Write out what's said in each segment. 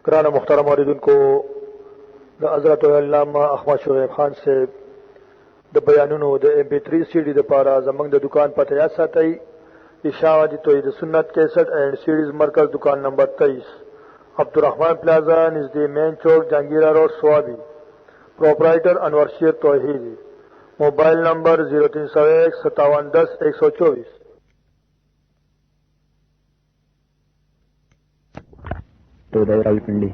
گران محترم عوردن کو دا حضرت علامہ احمد شعیب خان سے دا بیانونو دا MP3 CD دا پارا زمنگ دا دکان پتہ یاد ساتئی اشاعت توحید سنت کیسٹ اینڈ سیڈیز مرکز دکان نمبر 23 عبدالرحمن پلازا نزد مین چوک جہانگیرہ روڈ سوابی پروپرائٹر انور شیر توحیدی موبائل نمبر 03015710 تو رائی پنڈی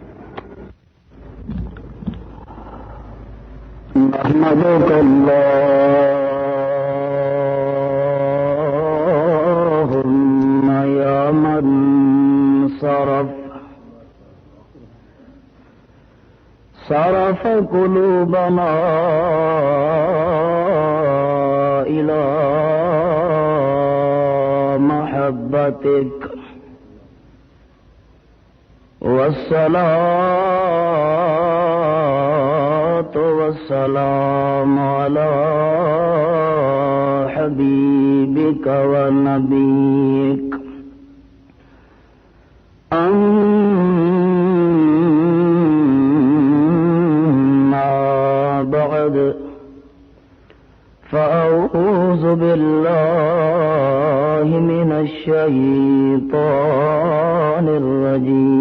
نحمدک اللہم یا من صرف قلوبنا الى محبتک والصلاة والسلام على حبيبك ونبيك أما بعد فأعوذ بالله من الشيطان الرجيم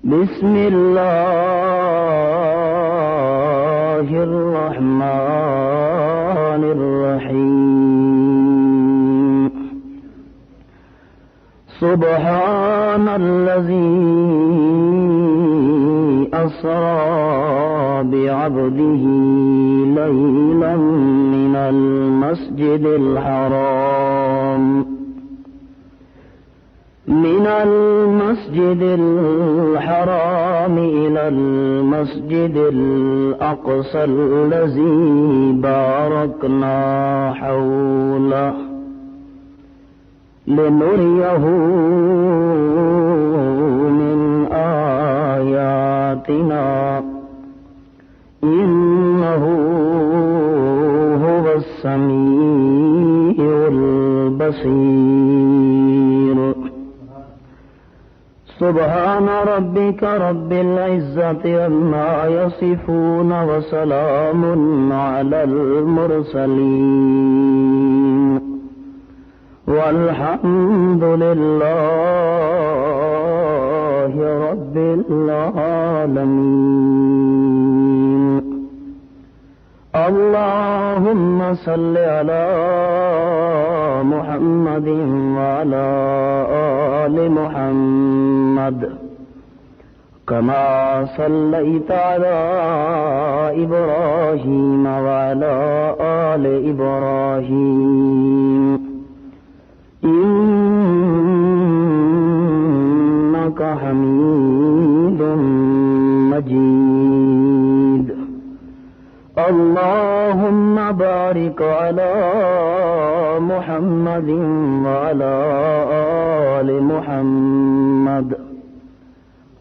بسم الله الرحمن الرحيم سبحان الذي أسرى بعبده ليلا من المسجد الحرام إلى المسجد الأقصى الذي باركنا حوله لنريه من آياتنا إنه هو السميع البصير سبحان ربك رب العزة عما يصفون وسلام على المرسلين والحمد لله رب العالمين اللهم صل على محمد وعلى آل محمد كما صليت على إبراهيم وعلى آل إبراهيم إنك حميد مجيد اللهم بارك على محمد وعلى آل محمد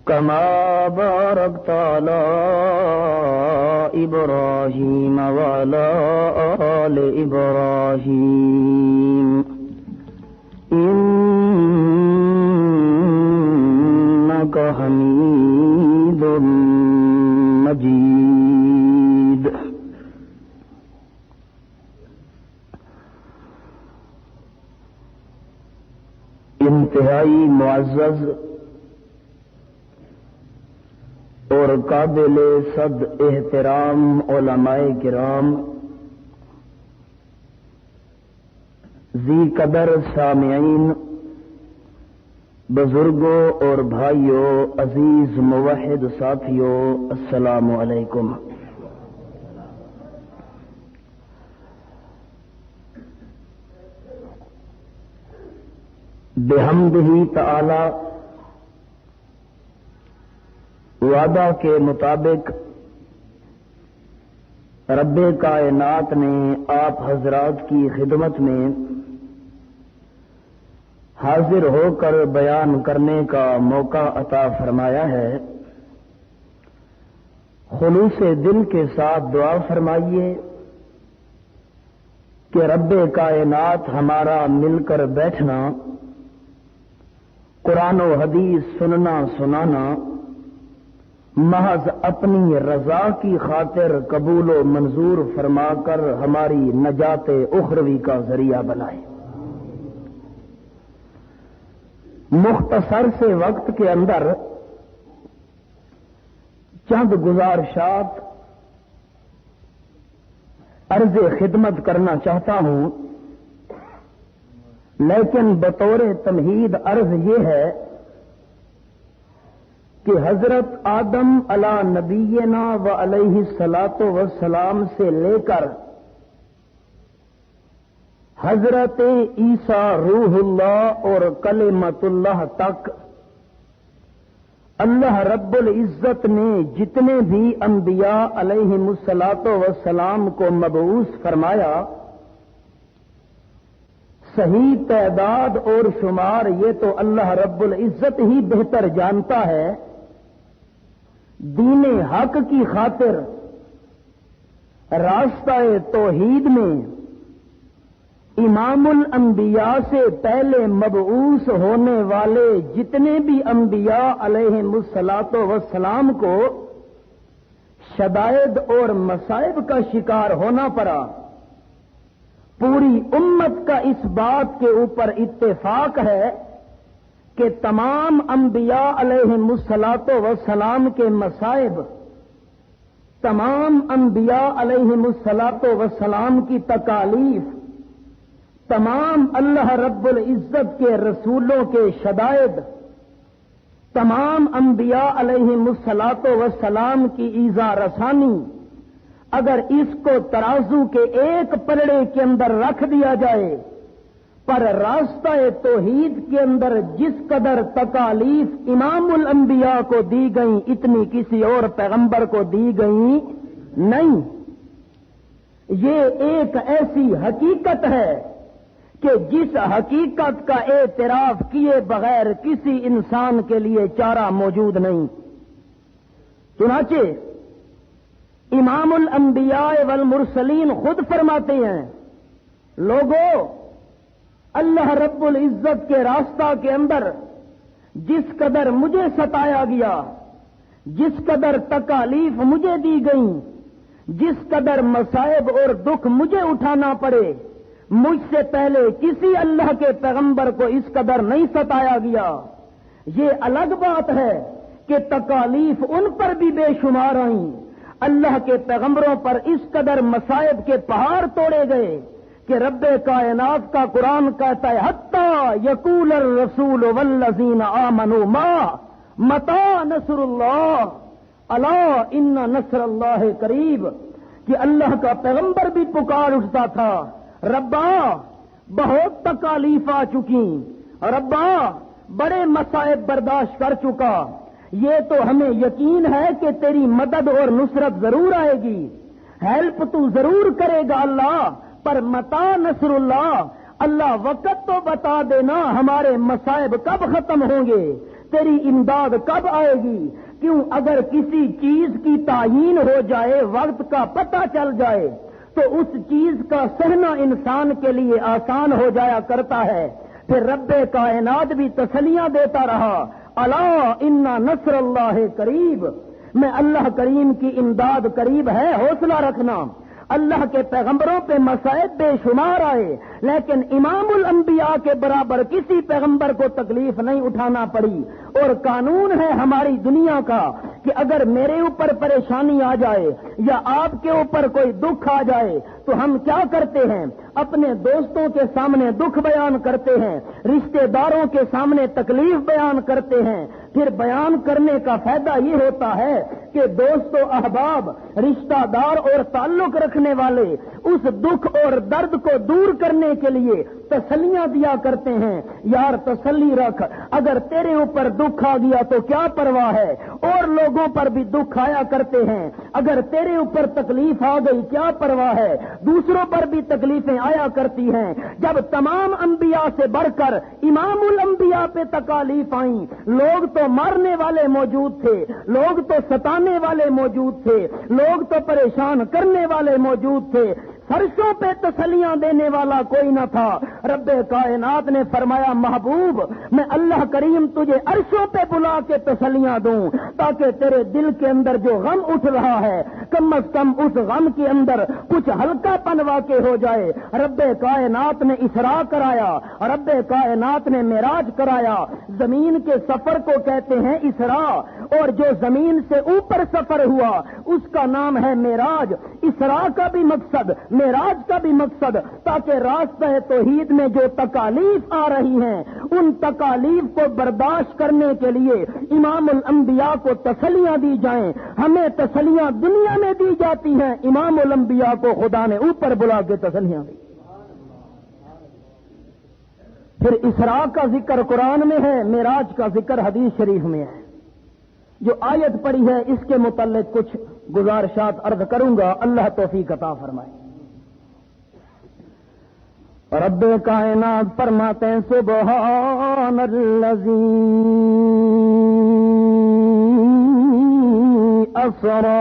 كما باركت على إبراهيم وعلى آل إبراهيم إنك حميد مجيد انتہائی معزز اور قابل صد احترام علماء کرام، ذی قدر سامعین، بزرگوں اور بھائیوں، عزیز موحد ساتھیوں، السلام علیکم۔ بحمدہ تعالی وعدہ کے مطابق رب کائنات نے آپ حضرات کی خدمت میں حاضر ہو کر بیان کرنے کا موقع عطا فرمایا ہے۔ خلوص دل کے ساتھ دعا فرمائیے کہ رب کائنات ہمارا مل کر بیٹھنا قرآن و حدیث سننا سنانا محض اپنی رضا کی خاطر قبول و منظور فرما کر ہماری نجات اخروی کا ذریعہ بنائے۔ مختصر سے وقت کے اندر چند گزارشات عرض خدمت کرنا چاہتا ہوں، لیکن بطور تمہید عرض یہ ہے کہ حضرت آدم علی نبینا و علیہ الصلاۃ والسلام سے لے کر حضرت عیسیٰ روح اللہ اور کلمۃ اللہ تک اللہ رب العزت نے جتنے بھی انبیاء علیہم الصلاۃ والسلام کو مبعوث فرمایا، صحیح تعداد اور شمار یہ تو اللہ رب العزت ہی بہتر جانتا ہے۔ دین حق کی خاطر راستہ توحید میں امام الانبیاء سے پہلے مبعوث ہونے والے جتنے بھی انبیاء علیہم الصلاۃ والسلام کو شدائد اور مصائب کا شکار ہونا پڑا۔ پوری امت کا اس بات کے اوپر اتفاق ہے کہ تمام انبیاء علیہم الصلاۃ والسلام کے مصائب، تمام انبیاء علیہم الصلاۃ والسلام کی تکالیف، تمام اللہ رب العزت کے رسولوں کے شدائد، تمام انبیاء علیہم الصلاۃ والسلام کی ایذا رسانی، اگر اس کو ترازو کے ایک پلڑے کے اندر رکھ دیا جائے، پر راستہ توحید کے اندر جس قدر تکالیف امام الانبیاء کو دی گئیں اتنی کسی اور پیغمبر کو دی گئیں نہیں۔ یہ ایک ایسی حقیقت ہے کہ جس حقیقت کا اعتراف کیے بغیر کسی انسان کے لیے چارہ موجود نہیں۔ چنانچہ امام الانبیاء والمرسلین خود فرماتے ہیں، لوگوں، اللہ رب العزت کے راستہ کے اندر جس قدر مجھے ستایا گیا، جس قدر تکالیف مجھے دی گئیں، جس قدر مصائب اور دکھ مجھے اٹھانا پڑے، مجھ سے پہلے کسی اللہ کے پیغمبر کو اس قدر نہیں ستایا گیا۔ یہ الگ بات ہے کہ تکالیف ان پر بھی بے شمار آئیں، اللہ کے پیغمبروں پر اس قدر مصائب کے پہاڑ توڑے گئے کہ رب کائنات کا قرآن کہتا ہے حتی یقول الرسول والذین آمنوا متی نصر اللہ الا ان نصر اللہ قریب، کہ اللہ کا پیغمبر بھی پکار اٹھتا تھا، ربا بہت تکالیف آ چکی، ربا بڑے مصائب برداشت کر چکا، یہ تو ہمیں یقین ہے کہ تیری مدد اور نصرت ضرور آئے گی، ہیلپ تو ضرور کرے گا اللہ، پر متا نصر اللہ، اللہ وقت تو بتا دینا ہمارے مصائب کب ختم ہوں گے، تیری امداد کب آئے گی۔ کیوں؟ اگر کسی چیز کی تعیین ہو جائے، وقت کا پتہ چل جائے، تو اس چیز کا سہنا انسان کے لیے آسان ہو جایا کرتا ہے۔ پھر رب کائنات بھی تسلیاں دیتا رہا، الا ان نصر اللہ قریب، میں اللہ کریم کی امداد قریب ہے، حوصلہ رکھنا۔ اللہ کے پیغمبروں پہ مصائب بے شمار آئے، لیکن امام الانبیاء کے برابر کسی پیغمبر کو تکلیف نہیں اٹھانا پڑی۔ اور قانون ہے ہماری دنیا کا کہ اگر میرے اوپر پریشانی آ جائے یا آپ کے اوپر کوئی دکھ آ جائے تو ہم کیا کرتے ہیں؟ اپنے دوستوں کے سامنے دکھ بیان کرتے ہیں، رشتہ داروں کے سامنے تکلیف بیان کرتے ہیں۔ پھر بیان کرنے کا فائدہ یہ ہوتا ہے کہ دوست و احباب، رشتہ دار اور تعلق رکھنے والے اس دکھ اور درد کو دور کرنے کے لیے تسلیاں دیا کرتے ہیں، یار تسلی رکھ، اگر تیرے اوپر دکھ آ گیا تو کیا پرواہ ہے، اور لوگوں پر بھی دکھ آیا کرتے ہیں، اگر تیرے اوپر تکلیف آ گئی کیا پرواہ ہے، دوسروں پر بھی تکلیفیں آیا کرتی ہیں۔ جب تمام انبیاء سے بڑھ کر امام الانبیاء پہ تکالیف آئیں، لوگ تو مارنے والے موجود تھے، لوگ تو ستانے والے موجود تھے، لوگ تو پریشان کرنے والے موجود تھے، فرشوں پہ تسلیاں دینے والا کوئی نہ تھا۔ رب کائنات نے فرمایا محبوب میں اللہ کریم تجھے عرشوں پہ بلا کے تسلیاں دوں تاکہ تیرے دل کے اندر جو غم اٹھ رہا ہے کم از کم اس غم کے اندر کچھ ہلکا پن واقع ہو جائے۔ رب کائنات نے اسراء کرایا، رب کائنات نے معراج کرایا۔ زمین کے سفر کو کہتے ہیں اسراء، اور جو زمین سے اوپر سفر ہوا اس کا نام ہے معراج۔ اسراء کا بھی مقصد، معراج کا بھی مقصد تاکہ راستہ توحید میں جو تکالیف آ رہی ہیں ان تکالیف کو برداشت کرنے کے لیے امام الانبیاء کو تسلیاں دی جائیں۔ ہمیں تسلیاں دنیا میں دی جاتی ہیں، امام الانبیاء کو خدا نے اوپر بلا کے تسلیاں دی۔ پھر اسراء کا ذکر قرآن میں ہے، معراج کا ذکر حدیث شریف میں ہے۔ جو آیت پڑھی ہے اس کے متعلق کچھ گزارشات عرض کروں گا، اللہ توفیق عطا فرمائے۔ رب کائنات فرماتے ہیں سبحان الذی اسری،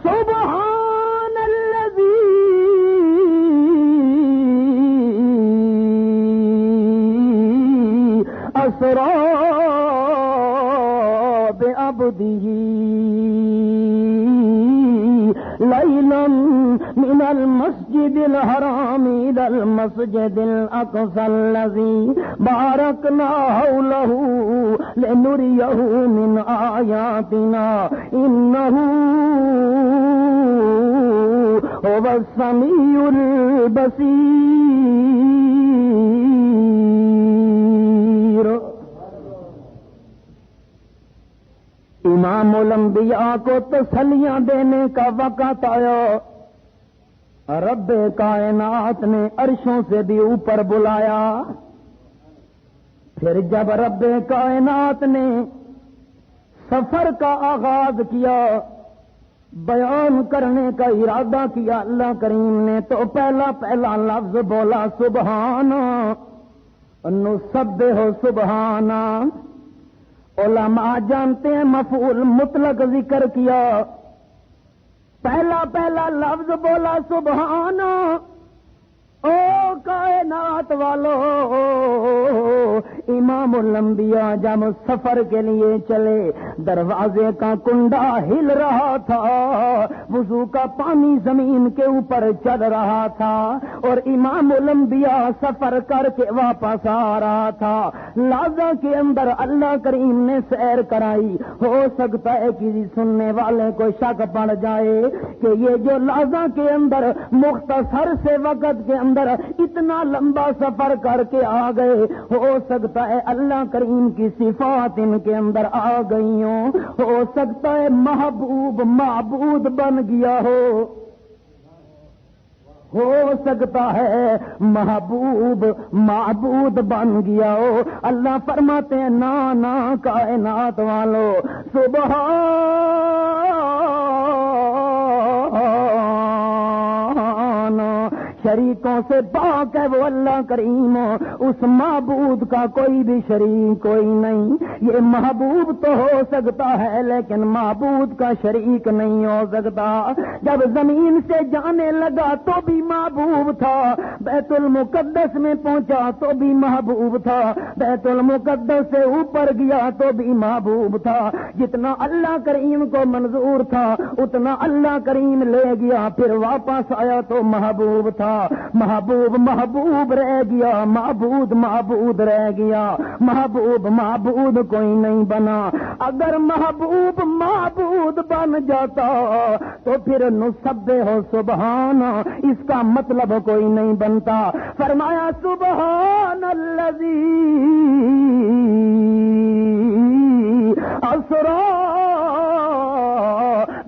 سبحان الذی اسری بعبده ليلا من المسجد الحرام إلى المسجد الأقصى الذي باركنا حوله لنريه من آياتنا إنه هو السميع البصير۔ امام الانبیاء کو تسلیاں دینے کا وقت آیا، رب کائنات نے عرشوں سے بھی اوپر بلایا۔ پھر جب رب کائنات نے سفر کا آغاز کیا، بیان کرنے کا ارادہ کیا اللہ کریم نے، تو پہلا لفظ بولا سبحان، نسبح سبحانہ۔ علماء جانتے ہیں مفعول مطلق ذکر کیا، پہلا لفظ بولا سبحان۔ او کائنات والو، امام الانبیاء جب سفر کے لیے چلے، دروازے کا کنڈا ہل رہا تھا، وضو کا پانی زمین کے اوپر چل رہا تھا، اور امام الانبیاء سفر کر کے واپس آ رہا تھا۔ لازہ کے اندر اللہ کریم نے سیر کرائی۔ ہو سکتا ہے کسی سننے والے کو شک پڑ جائے کہ یہ جو لازہ کے اندر مختصر سے وقت کے اندر اتنا لمبا سفر کر کے آ گئے، ہو سکتا ہے اللہ کریم کی صفات ان کے اندر آ گئی ہوں، ہو سکتا ہے محبوب معبود بن گیا ہو سکتا ہے محبوب معبود بن گیا ہو۔ اللہ فرماتے ہیں نا کائنات والو شریکوں سے پاک ہے وہ اللہ کریم، اس معبود کا کوئی بھی شریک کوئی نہیں۔ یہ محبوب تو ہو سکتا ہے لیکن معبود کا شریک نہیں ہو سکتا۔ جب زمین سے جانے لگا تو بھی محبوب تھا، بیت المقدس میں پہنچا تو بھی محبوب تھا، بیت المقدس سے اوپر گیا تو بھی محبوب تھا۔ جتنا اللہ کریم کو منظور تھا اتنا اللہ کریم لے گیا، پھر واپس آیا تو محبوب تھا۔ محبوب رہ گیا، معبود رہ گیا، معبود کوئی نہیں بنا۔ اگر محبوب معبود بن جاتا تو پھر نسبح سبحان اس کا مطلب کوئی نہیں بنتا۔ فرمایا سبحان الذی اسری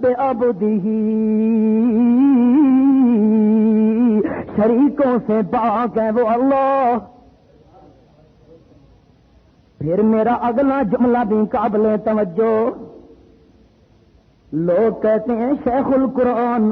بعبده، شریکوں سے پاک ہے وہ اللہ۔ پھر میرا اگلا جملہ بھی قابل توجہ۔ لوگ کہتے ہیں شیخ القرآن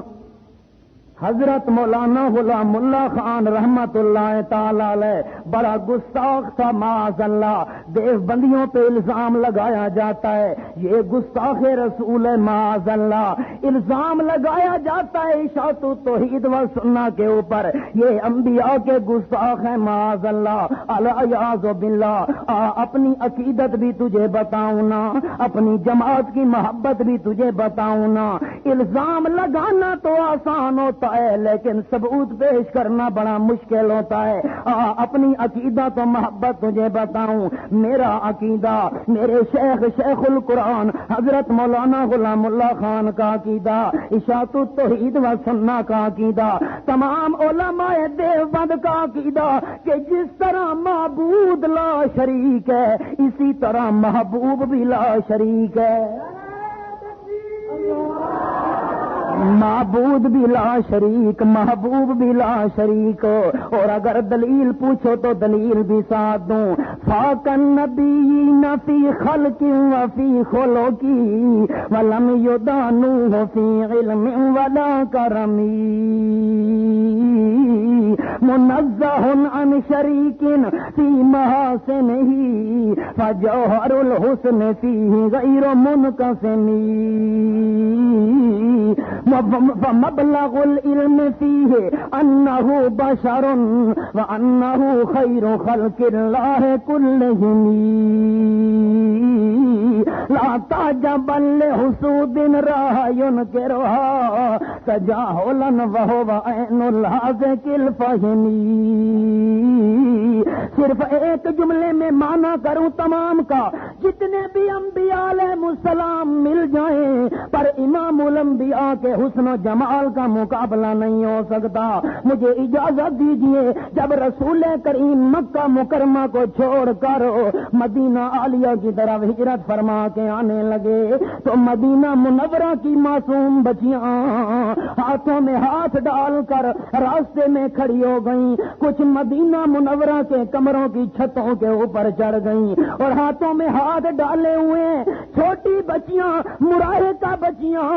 حضرت مولانا غلام اللہ خان رحمت اللہ تعالی علیہ بڑا گستاخ تھا معاذ اللہ. دیوبندیوں پہ الزام لگایا جاتا ہے یہ گستاخ رسول ہے معاذ اللہ. الزام لگایا جاتا ہے اشاعت توحید و سنت کے اوپر یہ انبیاء کے گستاخ ہیں معاذ اللہ. الیاذ باللہ. اپنی عقیدت بھی تجھے بتاؤں نا, اپنی جماعت کی محبت بھی تجھے بتاؤں نا. الزام لگانا تو آسان ہوتا ہے لیکن ثبوت پیش کرنا بڑا مشکل ہوتا ہے. اپنی عقیدہ تو محبت تجھے بتاؤں. میرا عقیدہ میرے شیخ القرآن حضرت مولانا غلام اللہ خان کا عقیدہ, اشاعت التوحید و سنت کا عقیدہ, تمام علماء دیوبند کا عقیدہ کہ جس طرح معبود لا شریک ہے اسی طرح محبوب بھی لا شریک ہے. معبود بھی لا شریک, محبوب بھی لا شریک. اور اگر دلیل پوچھو تو دلیل بھی ساتھ دوں. فاق النبیین فی خلق و فی خلق ولم یدانوہ فی علم ولا کرم منزہ عن شریک فی محاسنہ فجوہر الحسن فیہ غیر منقسم فمبلغ العلم فیہ انہ بشر وانہ خیر خلق اللہ کلہم لا تعجبا لحسود راہ ینکرہا تجاہلا وہو عین الحاذق الفہم. صرف ایک جملے میں معنی کروں تمام کا, جتنے بھی انبیاء علیہ السلام مل جائیں پر امام الانبیاء کے حسن و جمال کا مقابلہ نہیں ہو سکتا. مجھے اجازت دیجئے جب رسول کریم مکہ مکرمہ کو چھوڑ کر مدینہ عالیہ کی طرف ہجرت فرما کے آنے لگے تو مدینہ منورہ کی معصوم بچیاں ہاتھوں میں ہاتھ ڈال کر راستے میں کھڑی ہو گئیں. کچھ مدینہ منورہ کے کمروں کی چھتوں کے اوپر چڑھ گئیں اور ہاتھوں میں ہاتھ ڈالے ہوئے چھوٹی بچیاں مراہقہ بچیاں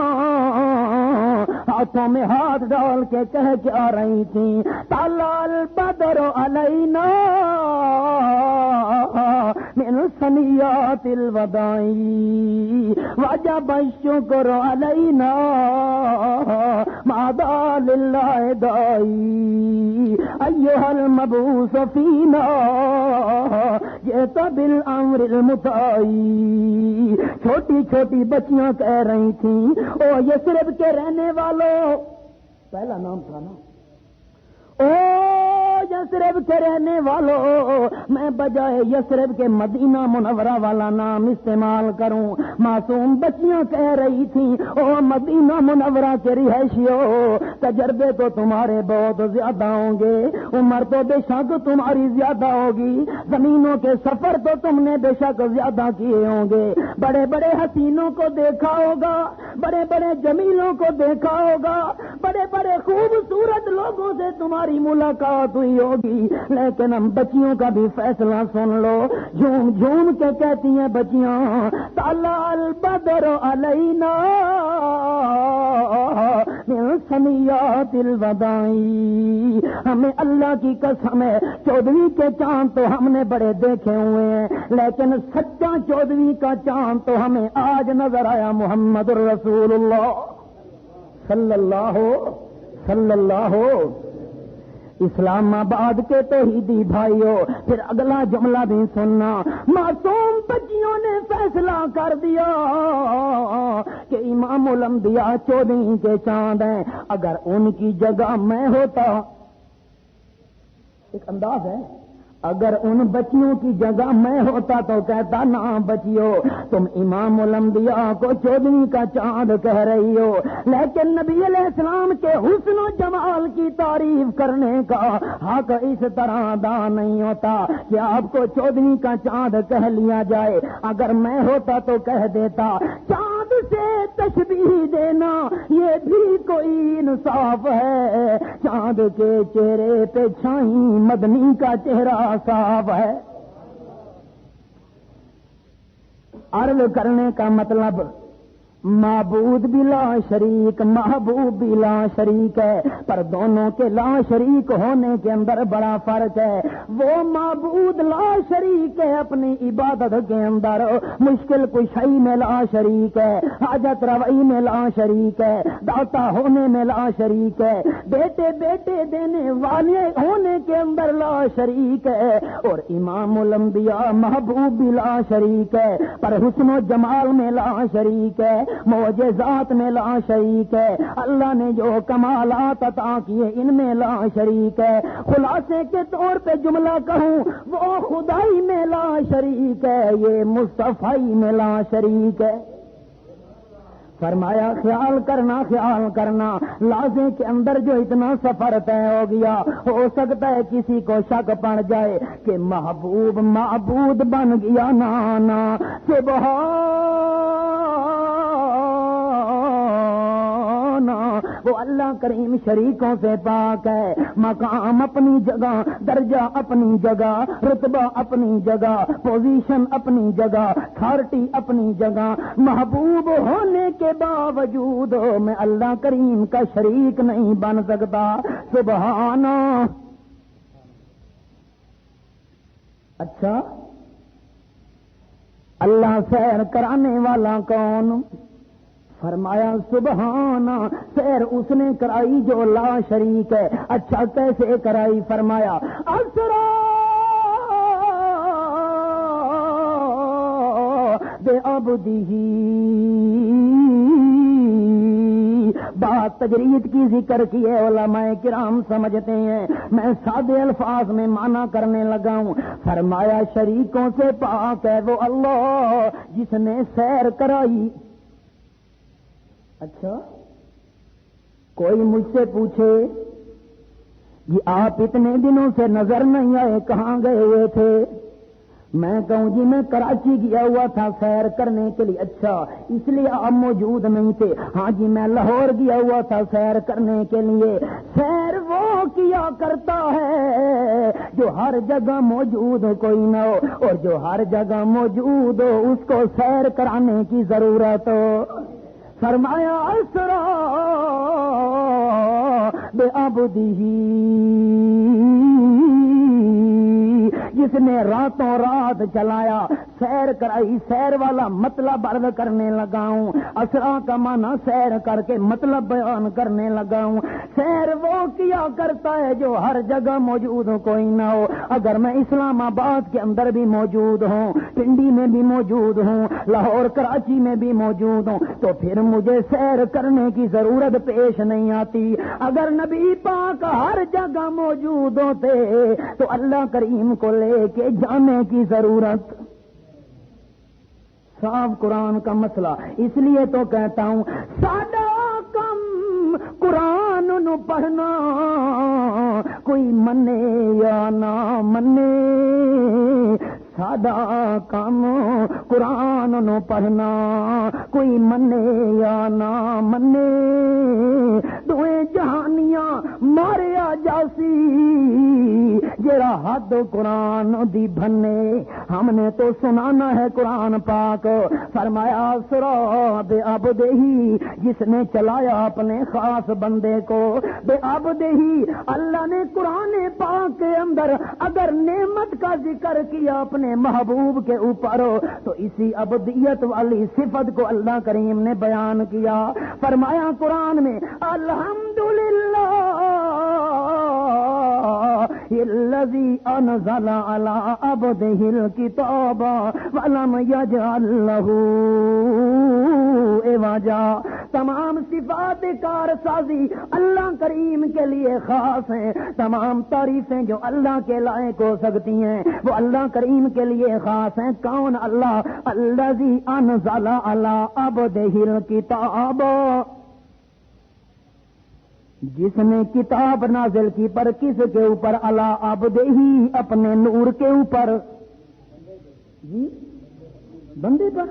ہاتھوں میں ہاتھ ڈال کے کہہ کے آ رہی تھیں طلع البدر علینا من ثنیات الوداع وجب الشکر علینا ماذا للہ داعی ایھا المبعوث فینا جئت بالامر المطاعی. چھوٹی چھوٹی بچیاں کہہ رہی تھیں او یثرب کے رہنے والوں, پہلا نام تھا نا, او یثرب کے رہنے والوں, میں بجائے یثرب کے مدینہ منورہ والا نام استعمال کروں. معصوم بچیاں کہہ رہی تھیں او مدینہ منورہ کے رہائشیوں, تجربے تو تمہارے بہت زیادہ ہوں گے, عمر تو بے شک تمہاری زیادہ ہوگی, زمینوں کے سفر تو تم نے بے شک زیادہ کیے ہوں گے, بڑے بڑے حسینوں کو دیکھا ہوگا, بڑے بڑے جمیلوں کو دیکھا ہوگا, بڑے بڑے خوبصورت لوگوں سے تمہاری ملاقات ہوئی ہوگی, لیکن ہم بچیوں کا بھی فیصلہ سن لو. جھوم جھوم کے کہتی ہیں بچیاں طلع البدر علینا من ثنیات الوداع, ہمیں اللہ کی قسم ہے 14ویں کے چاند تو ہم نے بڑے دیکھے ہوئے ہیں لیکن سچا 14ویں کا چاند تو ہمیں آج نظر آیا. محمد الرسول اللہ صلی اللہ اسلام آباد کے توحیدی بھائیوں. پھر اگلا جملہ بھی سننا. معصوم بچیوں نے فیصلہ کر دیا کہ امام الانبیاء 14ویں کے چاند ہیں, اگر ان کی جگہ میں ہوتا, ایک انداز ہے, اگر ان بچیوں کی جگہ میں ہوتا تو کہتا نہ بچیو تم امام الانبیاء کو 14ویں کا چاند کہہ رہی ہو, لیکن نبی علیہ السلام کے حسن و جمال کی تعریف کرنے کا حق اس طرح ادا نہیں ہوتا کہ آپ کو 14ویں کا چاند کہہ لیا جائے. اگر میں ہوتا تو کہہ دیتا. چاند سے تشبیہ دینا یہ بھی کوئی انصاف ہے, چاند کے چہرے پہ چھائیں مدنی کا چہرہ صاف ہے. عرض کرنے کا مطلب معبود بھی لا شریک، محبوب بھی لا شریک ہے، پر دونوں کے لا شریک ہونے کے اندر بڑا فرق ہے۔ وہ معبود لا شریک ہے اپنی عبادت کے اندر، مشکل کشائی میں لا شریک ہے، حاجت روائی میں لا شریک ہے، داتا ہونے میں لا شریک ہے، بیٹے بیٹے دینے والے ہونے کے اندر لا شریک ہے، اور امام الانبیاء محبوب بھی لا شریک ہے، پر حسن و جمال میں لا شریک ہے، معجزات میں لا شریک ہے، اللہ نے جو کمالات عطا کیے ان میں لا شریک ہے۔ خلاصے کے طور پہ جملہ کہوں، وہ خدائی میں لا شریک ہے، یہ مصطفی میں لا شریک ہے۔ فرمایا خیال کرنا لازے کے اندر جو اتنا سفر طے ہو گیا، ہو سکتا ہے کسی کو شک پڑ جائے کہ محبوب معبود بن گیا، نانا وہ اللہ کریم شریکوں سے پاک ہے، مقام اپنی جگہ، درجہ اپنی جگہ، رتبہ اپنی جگہ، پوزیشن اپنی جگہ، اتھارٹی اپنی جگہ، محبوب ہونے کے باوجود میں اللہ کریم کا شریک نہیں بن سکتا، سبحان۔ اچھا اللہ سیر کرانے والا کون؟ فرمایا سبحان، سیر اس نے کرائی جو لا شریک ہے۔ اچھا کیسے کرائی؟ فرمایا اسرا بعبدہ، بات تجرید کی ذکر کی ہے، علماء کرام سمجھتے ہیں، میں سادے الفاظ میں معنی کرنے لگا ہوں۔ فرمایا شریکوں سے پاک ہے وہ اللہ جس نے سیر کرائی۔ اچھا کوئی مجھ سے پوچھے کہ آپ اتنے دنوں سے نظر نہیں آئے، کہاں گئے ہوئے تھے؟ میں کہوں جی میں کراچی گیا ہوا تھا سیر کرنے کے لیے۔ اچھا اس لیے آپ موجود نہیں تھے؟ ہاں جی میں لاہور گیا ہوا تھا سیر کرنے کے لیے۔ سیر وہ کیا کرتا ہے جو ہر جگہ موجود ہو کوئی نہ ہو، اور جو ہر جگہ موجود ہو اس کو سیر کرانے کی ضرورت ہو۔ فرمایا اسرا بعبدہ، جس نے راتوں رات چلایا، سیر کرائی۔ سیر والا مطلب عرض کرنے لگا ہوں، اسرا کا معنی سیر کر کے مطلب بیان کرنے لگا ہوں۔ سیر وہ کیا کرتا ہے جو ہر جگہ موجود ہو کوئی نہ ہو۔ اگر میں اسلام آباد کے اندر بھی موجود ہوں، پنڈی میں بھی موجود ہوں، لاہور کراچی میں بھی موجود ہوں، تو پھر مجھے سیر کرنے کی ضرورت پیش نہیں آتی۔ اگر نبی پاک ہر جگہ موجود ہوتے تو اللہ کریم کو لے کے جانے کی ضرورت۔ صاف قرآن کا مسئلہ، اس لیے تو کہتا ہوں سادہ کم قرآن نو پڑھنا، کوئی منے یا نہ منے، سادہ کام قرآن نو پڑھنا، کوئی منے یا نہ منے، دوئے جہانیاں ماریا جاسی جڑا حد قرآن دی بھنے۔ ہم نے تو سنانا ہے قرآن پاک۔ فرمایا اسرا بعبدہ، جس نے چلایا اپنے خاص بندے کو، بعبدہ۔ اللہ نے قرآن پاک کے اندر اگر نعمت کا ذکر کیا اپنے محبوب کے اوپر تو اسی عبدیت والی صفت کو اللہ کریم نے بیان کیا۔ فرمایا قرآن میں الحمدللہ الذی انزل علی عبدہ الکتاب ولم یجعل لہ عوجا۔ تمام صفات کارسازی اللہ کریم کے لیے خاص ہیں، تمام تعریفیں جو اللہ کے لائق ہو سکتی ہیں وہ اللہ کریم کے لیے خاص ہیں۔ کون؟ اللہ الذی انزل علی عبدہ الکتاب، جس نے کتاب نازل کی پر کس کے اوپر؟ علی عبدہ، اپنے نور کے اوپر، جی بندے پر۔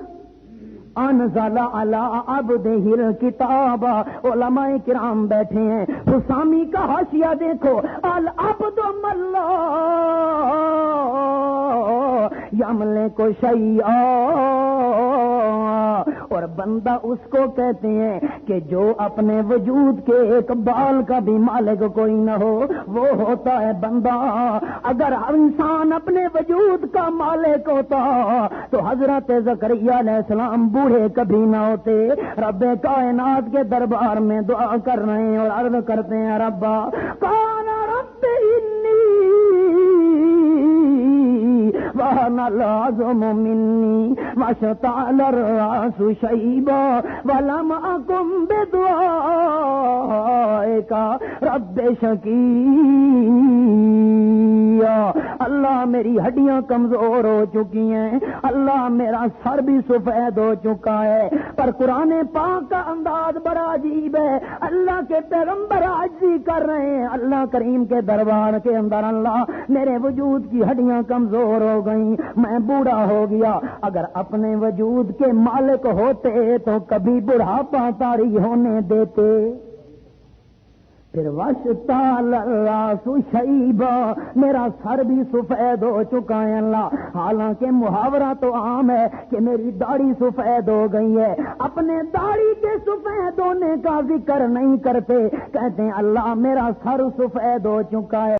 انزل علی عبدہ الکتاب، علماء کرام بیٹھے ہیں، حسامی کا حاشیہ دیکھو، العبد ملا یملک شیئا، اور بندہ اس کو کہتے ہیں کہ جو اپنے وجود کے ایک بال کا بھی مالک کوئی نہ ہو، وہ ہوتا ہے بندہ۔ اگر انسان اپنے وجود کا مالک ہوتا تو حضرت زکریا علیہ السلام بوڑھے کبھی نہ ہوتے۔ رب کائنات کے دربار میں دعا کر رہے ہیں اور عرض کرتے ہیں ربا کان رب انی وَهَنَ الْعَظْمُ مِنِّي وَاشْتَعَلَ الرَّأْسُ شَيْبًا وَلَمْ أَكُنْ بِدُعَائِكَ رَبِّ شَقِيًّا۔ اللہ میری ہڈیاں کمزور ہو چکی ہیں، اللہ میرا سر بھی سفید ہو چکا ہے، پر قرآن پاک کا انداز بڑا عجیب ہے۔ اللہ کے پیغمبر عاجزی کر رہے ہیں اللہ کریم کے دربار کے اندر، اللہ میرے وجود کی ہڈیاں کمزور ہو گئی، میں بوڑھا ہو گیا۔ اگر اپنے وجود کے مالک ہوتے تو کبھی بڑھاپا طاری ہونے دیتے؟ پھر واشتعل الراس شیبا، میرا سر بھی سفید ہو چکا ہے اللہ، حالانکہ محاورہ تو عام ہے کہ میری داڑھی سفید ہو گئی ہے، اپنے داڑھی کے سفید ہونے کا ذکر نہیں کرتے، کہتے ہیں اللہ میرا سر سفید ہو چکا ہے۔